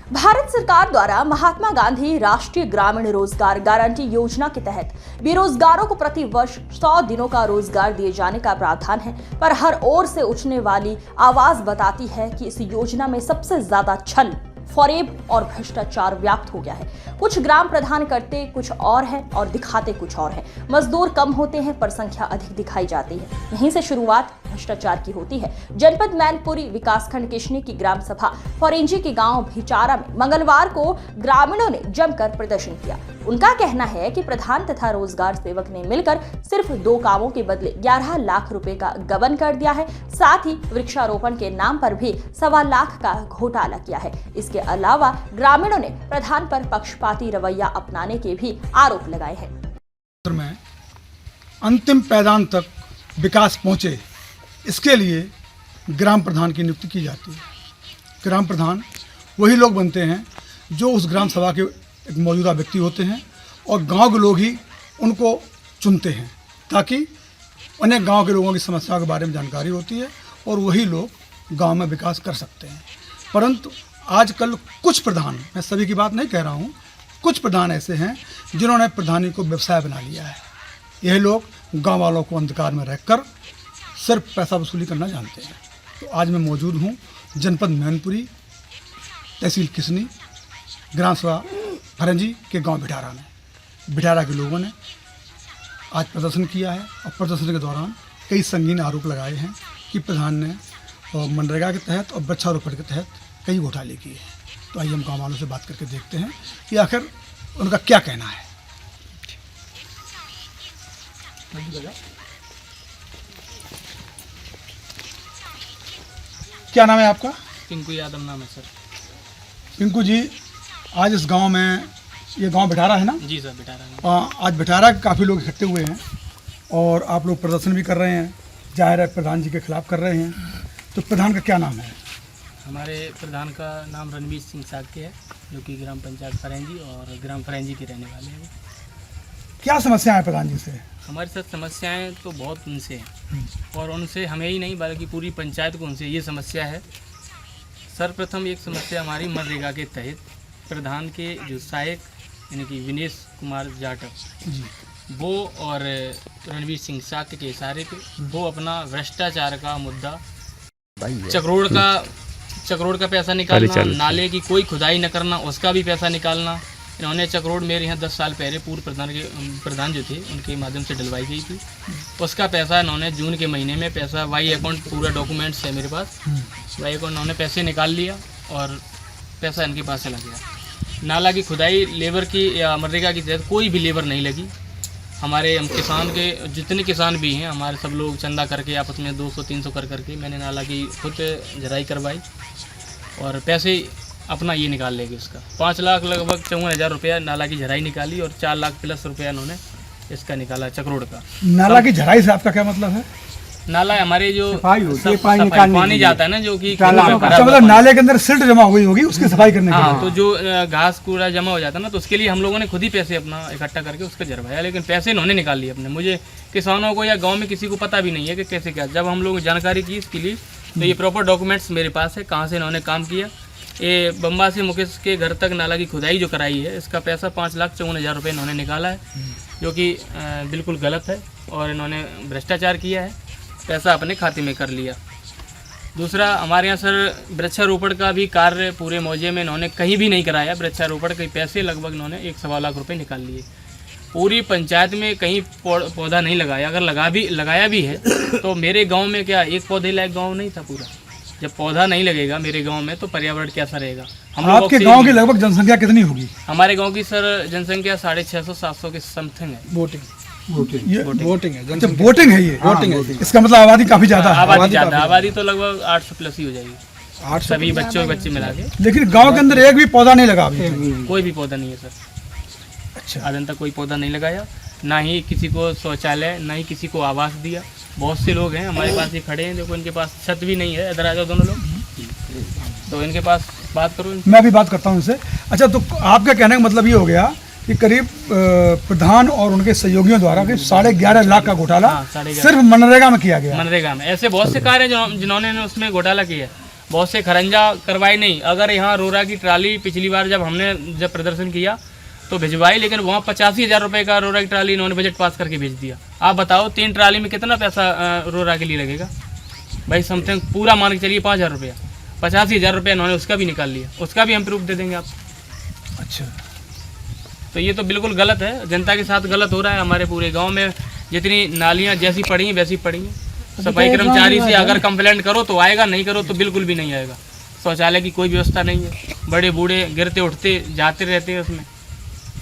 भारत सरकार द्वारा महात्मा गांधी राष्ट्रीय ग्रामीण रोजगार गारंटी योजना के तहत बेरोजगारों को प्रति वर्ष 100 दिनों का रोजगार दिए जाने का प्रावधान है, पर हर ओर से उठने वाली आवाज बताती है कि इस योजना में सबसे ज्यादा छल, फरेब और भ्रष्टाचार व्याप्त हो गया है। कुछ ग्राम प्रधान करते कुछ और है और दिखाते कुछ और है। मजदूर कम होते हैं पर संख्या अधिक दिखाई जाती है। यहीं से शुरुआत भ्रष्टाचार की होती है। जनपद मैनपुरी विकासखंड किशनी की ग्राम सभा फरेंजी के गांव भिचारा में मंगलवार को ग्रामीणों ने जमकर प्रदर्शन किया। उनका कहना है कि प्रधान तथा रोजगार सेवक ने मिलकर सिर्फ 2 कामों के बदले 11 लाख रुपए का गबन कर दिया है। साथ ही वृक्षारोपण के नाम पर भी 1.25 लाख का घोटाला किया है। इसके अलावा ग्रामीणों ने प्रधान पर पक्षपाती रवैया अपनाने के भी आरोप लगाए हैं। में अंतिम पैदान तक विकास पहुंचे, इसके लिए ग्राम प्रधान की नियुक्ति की जाती है। ग्राम प्रधान वही लोग बनते हैं जो उस ग्राम सभा के एक मौजूदा व्यक्ति होते हैं और गांव के लोग ही उनको चुनते हैं, ताकि उन्हें गांव के लोगों की समस्याओं के बारे में जानकारी होती है और वही लोग गांव में विकास कर सकते हैं। परंतु आजकल कुछ प्रधान, मैं सभी की बात नहीं कह रहा हूँ, कुछ प्रधान ऐसे हैं जिन्होंने प्रधानी को व्यवसाय बना लिया है। यह लोग गांव वालों को अंधकार में रखकर सिर्फ पैसा वसूली करना जानते हैं। तो आज मैं मौजूद हूँ जनपद मैनपुरी, तहसील किशनी, ग्राम सभा फरेंजी के गांव भिटारा में। भिटारा के लोगों ने आज प्रदर्शन किया है और प्रदर्शन के दौरान कई संगीन आरोप लगाए हैं कि प्रधान ने मनरेगा के तहत और वृक्षारोपण के तहत कई घोटाले किए हैं। तो आइए हम गाँव वालों से बात करके देखते हैं कि आखिर उनका क्या कहना है। क्या नाम है आपका? पिंकू यादव नाम है सर। पिंकू जी, आज इस गांव में, ये गांव भिटारा है ना? जी सर, भिटारा में। आज भिटारा के काफ़ी लोग इकट्ठे हुए हैं और आप लोग प्रदर्शन भी कर रहे हैं, जाहिर है प्रधान जी के खिलाफ कर रहे हैं। तो प्रधान का क्या नाम है? हमारे प्रधान का नाम रणवीर सिंह साक्य है, जो कि ग्राम पंचायत फरेंजी और ग्राम फरेंजी के रहने वाले हैं। क्या समस्या है प्रधान जी से? हमारे साथ समस्याएं तो बहुत उनसे हैं और उनसे हमें ही नहीं बल्कि पूरी पंचायत को उनसे ये समस्या है। सर्वप्रथम एक समस्या हमारी मनरेगा के तहत प्रधान के जो सहायक यानी कि विनेश कुमार जाटव जी, वो और रणवीर सिंह साक्य के इशारे पे वो अपना भ्रष्टाचार का मुद्दा, चक्रोड़ का पैसा निकालना, नाले की कोई खुदाई न करना उसका भी पैसा निकालना। इन्होंने चक्रोड़ मेरे यहाँ 10 साल पहले पूर्व प्रधान जो थे उनके माध्यम से डलवाई गई थी। उसका पैसा इन्होंने जून के महीने में पैसा वाई अकाउंट, पूरा डॉक्यूमेंट्स है मेरे पास, वाई अकाउंट इन्होंने पैसे निकाल लिया और पैसा इनके पास चला गया। नाला की खुदाई लेबर की या मनरेगा की तहत कोई भी लेबर नहीं लगी। हमारे हम किसान के जितने किसान भी हैं, हमारे सब लोग चंदा करके आपस में 200-300 कर करके मैंने नाला की खुद झराई करवाई और पैसे अपना ये निकाल लेंगे। उसका 5 लाख लगभग 54,000 रुपया नाला की झराई निकाली और 4 लाख प्लस रुपया इन्होंने इसका निकाला चक्रोड़ का। नाला की झराई से आपका क्या मतलब है? नाला हमारे जो पानी जाता है ना, जो कि मतलब नाले के अंदर सिल्ट जमा हुई होगी, उसकी सफाई करने के लिए। हाँ, तो जो घास कूड़ा जमा हो जाता है ना, तो उसके लिए हम लोगों ने खुद ही पैसे अपना इकट्ठा करके उसका झरवाया, लेकिन पैसे इन्होंने निकाल लिए अपने। मुझे किसानों को या गाँव में किसी को पता भी नहीं है कि कैसे क्या। जब हम लोग जानकारी की इसके लिए तो ये प्रॉपर डॉक्यूमेंट्स मेरे पास है, कहाँ से इन्होंने काम किया। ये बम्बा से मुकेश के घर तक नाला की खुदाई जो कराई है, इसका पैसा 5,54,000 रुपये इन्होंने निकाला है, जो कि बिल्कुल गलत है और इन्होंने भ्रष्टाचार किया है, पैसा अपने खाते में कर लिया। दूसरा, हमारे यहाँ सर वृक्षारोपण का भी कार्य पूरे मौजे में इन्होंने कहीं भी नहीं कराया। वृक्षारोपण के पैसे लगभग इन्होंने 1.25 लाख रुपये निकाल लिए। पूरी पंचायत में कहीं पौधा नहीं लगाया। अगर लगाया भी है तो मेरे गाँव में क्या एक पौधे लायक गाँव नहीं था पूरा। जब पौधा नहीं लगेगा मेरे गांव में तो पर्यावरण कैसा रहेगा? हम आपके गांव की लगभग जनसंख्या कितनी होगी? हमारे गांव की सर जनसंख्या 650-700 के समथिंग है। वोटिंग है ये। इसका मतलब आबादी काफी ज्यादा है। आबादी तो लगभग 800 प्लस ही हो जाएगी, 800 सभी बच्चे मिला के। लेकिन गाँव के अंदर एक भी पौधा नहीं लगा? कोई भी पौधा नहीं है सर। अच्छा, आज तक कोई पौधा नहीं लगाया, ना ही किसी को शौचालय, ना ही किसी को आवास दिया। बहुत से लोग हैं हमारे पास, ये खड़े हैं, देखो इनके पास छत भी नहीं है। इधर आ जाओ दोनों लोग, तो इनके पास बात करो। मैं भी बात करता हूँ इनसे। अच्छा, तो आपका कहने का मतलब ये हो गया कि करीब प्रधान और उनके सहयोगियों द्वारा 11.5 लाख का घोटाला सिर्फ मनरेगा में किया गया? मनरेगा में ऐसे बहुत से कार्य जिन्होंने उसमें घोटाला किया। बहुत से खरंजा करवाए नहीं। अगर यहाँ रोरा की ट्राली पिछली बार जब प्रदर्शन किया तो भिजवाई, लेकिन वहाँ 85,000 रुपये का रोरा की ट्राली इन्होंने बजट पास करके भेज दिया। आप बताओ 3 ट्राली में कितना पैसा रोरा के लिए लगेगा भाई? समथिंग पूरा मान के चलिए 5,000 रुपया, 85,000 रुपये इन्होंने उसका भी निकाल लिया। उसका भी हम प्रूफ दे देंगे आप। अच्छा, तो ये तो बिल्कुल गलत है, जनता के साथ गलत हो रहा है। हमारे पूरे गांव में जितनी नालियां जैसी पड़ी हैं वैसी पड़ी हैं। सफाई कर्मचारी से अगर कंप्लेंट करो तो आएगा, नहीं करो तो बिल्कुल भी नहीं आएगा। शौचालय की कोई व्यवस्था नहीं है, बड़े बूढ़े गिरते उठते जाते रहते हैं उसमें।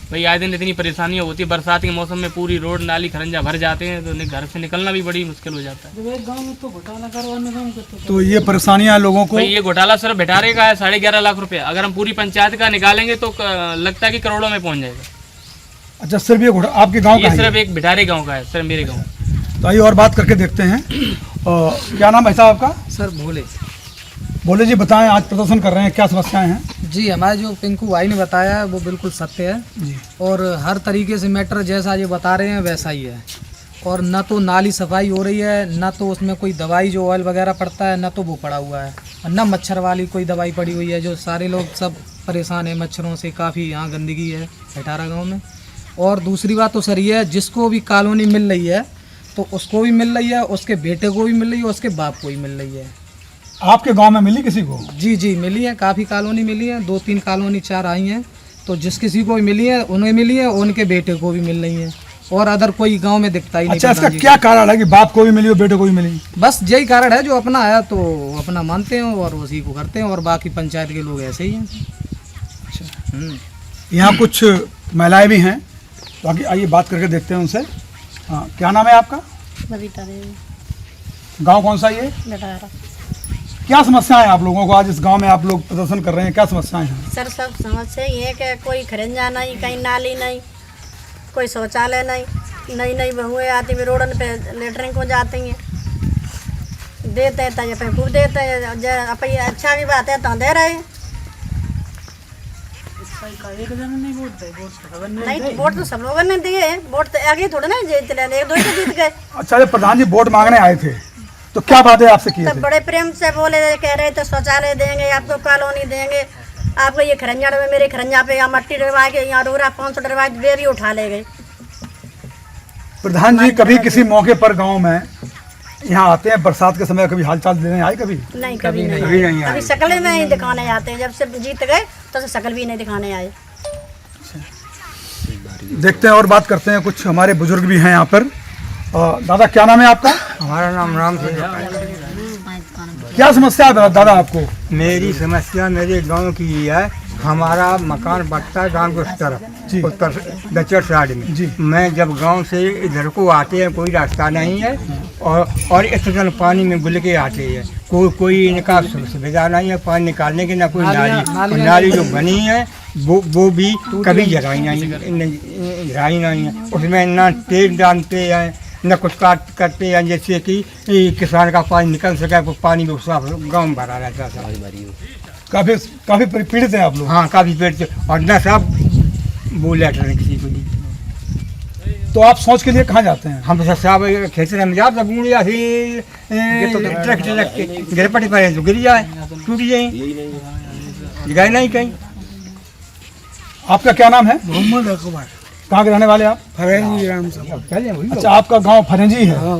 भाई आए दिन इतनी परेशानियाँ होती है, बरसात के मौसम में पूरी रोड नाली खरंजा भर जाते हैं तो घर से निकलना भी बड़ी मुश्किल हो जाता है। तो ये परेशानियां लोगों को, भाई ये घोटाला सिर्फ भिटारे का है, 11.5 लाख रुपया। अगर हम पूरी पंचायत का निकालेंगे तो लगता है कि करोड़ों में पहुंच जाएगा। अच्छा, सिर्फ ये आपके गांव का ये है? सिर्फ एक भिटारे गाँव का है, सिर्फ मेरे गाँव। तो आइए और बात करके देखते हैं। क्या नाम है साहब आपका? सर भोले। बोले जी, बताएं, आज प्रदर्शन कर रहे हैं, क्या समस्याएं हैं? जी, हमारे जो पिंकू भाई ने बताया है वो बिल्कुल सत्य है जी। और हर तरीके से मैटर जैसा ये बता रहे हैं वैसा ही है। और न तो नाली सफाई हो रही है, न तो उसमें कोई दवाई जो ऑयल वगैरह पड़ता है, न तो वो पड़ा हुआ है, और न मच्छर वाली कोई दवाई पड़ी हुई है। जो सारे लोग सब परेशान हैं मच्छरों से, काफ़ी यहाँ गंदगी है भिटारा गाँव में। और दूसरी बात तो सर ये है, जिसको भी कॉलोनी मिल रही है तो उसको भी मिल रही है, उसके बेटे को भी मिल रही है, उसके बाप को भी मिल रही है। आपके गांव में मिली किसी को? जी जी मिली है, काफ़ी कॉलोनी मिली है, 2-3 कॉलोनी 4 आई हैं। तो जिस किसी को भी मिली है उन्हें मिली है, उनके बेटे को भी मिल रही है, और अदर कोई गांव में दिखता ही नहीं। अच्छा, इसका क्या कारण है कि बाप को भी मिली और बेटे को भी मिली? बस यही कारण है, जो अपना आया तो अपना मानते हैं और उसी को करते हैं, और बाकी पंचायत के लोग ऐसे ही हैं। अच्छा, यहाँ कुछ महिलाएं भी हैं, बाकी आइए बात करके देखते हैं उनसे। हाँ, क्या नाम है आपका? बबीता देवी। गांव कौन सा ये? भिटारा। क्या समस्याएं हैं आप लोगों को? आज इस गांव में आप लोग प्रदर्शन कर रहे हैं, क्या समस्याएं हैं? सर सब समस्या ये है कि कोई खरंजा नहीं, कहीं नाली नहीं, कोई शौचालय नहीं। नई नई बहुएं आती भी रोडन पे लेटरिंग को जाती हैं, देते हैं तो खूब देते हैं। अपन अच्छा भी बात है तो दे रहे हैं। नहीं, वोट तो सब लोगों ने दिए हैं, वोट तो आगे थोड़ा ना जीत लेने, 1-2 से जीत गए। अच्छा, जब प्रधान जी वोट मांगने आए थे तो क्या बातें आपसे किए तब थे? बड़े प्रेम से बोले, कह रहे थे शौचालय देंगे आपको, कॉलोनी देंगे आपको, ये खरंजा डरवा, मेरे खरंजा पे यहाँ मट्टी डरवा के यहाँ रोरा 500 डरवा वे भी उठा ले गए। प्रधान जी कभी किसी मौके पर गांव में यहाँ आते हैं बरसात के समय, कभी हालचाल देने आए? कभी नहीं, कभी नहीं। अभी शकल में ही दिखाने आते हैं, जब से जीत गए तो शकल भी नहीं दिखाने आए। देखते हैं और बात करते हैं, कुछ हमारे बुजुर्ग भी हैं यहाँ पर। दादा क्या नाम है आपका? हमारा नाम राम सिंह। क्या समस्या है दादा आपको? मेरी समस्या मेरे गांव की ही है। हमारा मकान बटता है गांव के उस तरफ, जी। उत्तर दक्षिण साइड में। जी। मैं जब गांव से इधर को आते हैं कोई रास्ता नहीं है, और इतना पानी में गुल के आते हैं, कोई इनका सुविधा नहीं है पानी निकालने की, ना कोई नाली जो बनी है वो भी कभी जगाई नहीं है। उसमें ना तेल डालते हैं न कुछ करते हैं, जैसे कि किसान का पानी निकल सके, वो पानी में साफ गाँव में भरा रहता था। काफी पीड़ित हैं आप लोग? हाँ, काफ़ी पीड़ित, और न सब वो लेटर है किसी को नहीं। तो आप सोच के लिए कहाँ जाते हैं? हम सब खेतरे में जाते बूढ़िया ही ट्रैक्टर रख के गिरपटी पर तो गिर जाए, टूट जाए, गए नहीं कहीं। आपका क्या नाम है? मोहम्मद अकबर। कहाँ के रहने वाले आप? फरेंजी ग्राम से। अच्छा, आपका गांव फरेंजी है। हाँ।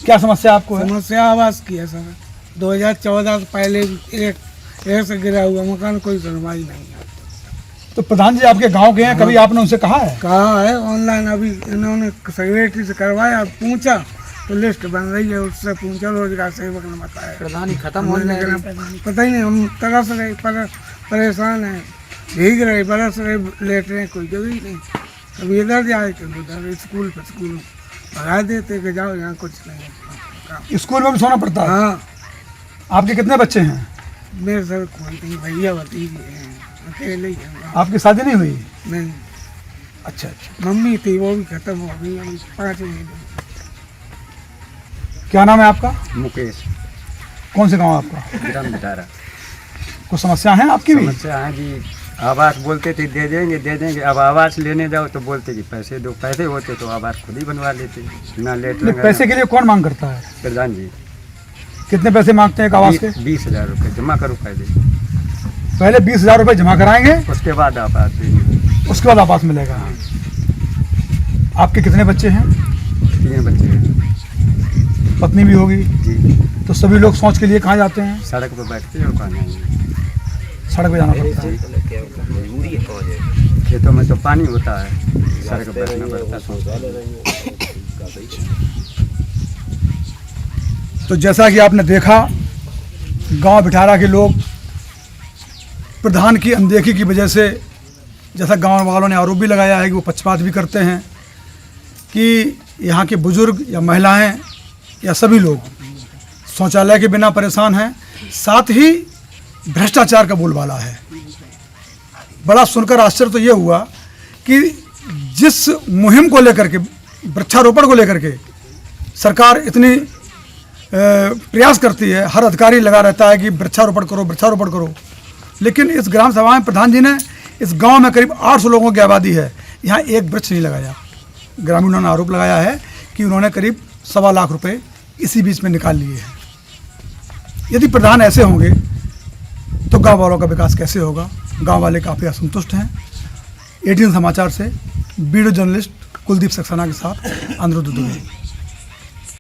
क्या समस्या आपको है? समस्या आवास की है सर। 2014 से पहले एक से गिरा हुआ मकान, कोई सुनवाई नहीं है। तो प्रधान जी आपके गांव के हैं, कभी आपने उनसे कहा है? कहा है ऑनलाइन, अभी इन्होंने सेक्रेटरी से करवाया, पूछा तो लिस्ट बन रही है, उससे पूछा, रोजगार सेवक ने बताया। प्रधानी खत्म हो जाए, पता ही नहीं, हम तरस रहे, परेशान हैं, भीग रहे, बरस रहे, लेट रहे, कोई जगह ही नहीं। कभी इधर जाए कभी उधर, स्कूल भगा देते कि जाओ, यहाँ कुछ नहीं। स्कूल में भी सोना पड़ता है? हाँ। आपके कितने बच्चे हैं? मेरे सर कोई भैया भतीजे हैं, अकेले ही हैं। आपकी शादी नहीं हुई? नहीं। अच्छा अच्छा। मम्मी थी, वो भी खत्म हो गई, अभी 5 महीने। क्या नाम है आपका? मुकेश। कौन से गांव आपका? ग्राम भिटारा। कुछ समस्या है आपकी भी? समस्या है जी, आवास बोलते थे दे देंगे, अब आवास लेने जाओ तो बोलते कि पैसे दो, पैसे होते तो आवास खुद ही बनवा लेते, ना लेट पैसे के लिए कौन मांग करता है? प्रधान जी। कितने पैसे मांगते हैं एक आवास के? 20,000 रुपये जमा करो पहले, पहले 20,000 रुपये जमा कराएंगे, उसके बाद आवास देंगे। उसके बाद आवास मिलेगा। आपके कितने बच्चे हैं? 3 बच्चे हैं पत्नी भी होगी? जी। तो सभी लोग सोच के लिए कहाँ जाते हैं? सड़क पर बैठते हैं और कहाँ जाएंगे? सड़क पे जाना पड़ता है। खेतों में तो पानी होता है, सड़क पर बैठना पड़ता है। तो जैसा कि आपने देखा, गांव बिठारा के लोग प्रधान की अनदेखी की वजह से, जैसा गांव वालों ने आरोप भी लगाया है कि वो पक्षपात भी करते हैं कि यहाँ के बुजुर्ग या महिलाएं या सभी लोग शौचालय के बिना परेशान हैं, साथ ही भ्रष्टाचार का बोलबाला है। बड़ा सुनकर आश्चर्य तो ये हुआ कि जिस मुहिम को लेकर के, वृक्षारोपण को लेकर के सरकार इतनी प्रयास करती है, हर अधिकारी लगा रहता है कि वृक्षारोपण करो, वृक्षारोपण करो, लेकिन इस ग्राम सभा में प्रधान जी ने, इस गांव में करीब 800 लोगों की आबादी है, यहाँ एक वृक्ष नहीं लगाया। ग्रामीणों ने आरोप लगाया है कि उन्होंने करीब 1.25 लाख रुपए इसी बीच में निकाल लिए हैं। यदि प्रधान ऐसे होंगे तो गांव वालों का विकास कैसे होगा? गांव वाले काफ़ी असंतुष्ट हैं। 18 समाचार से वीडियो जर्नलिस्ट कुलदीप सक्सेना के साथ अनिरुद्ध दुबे।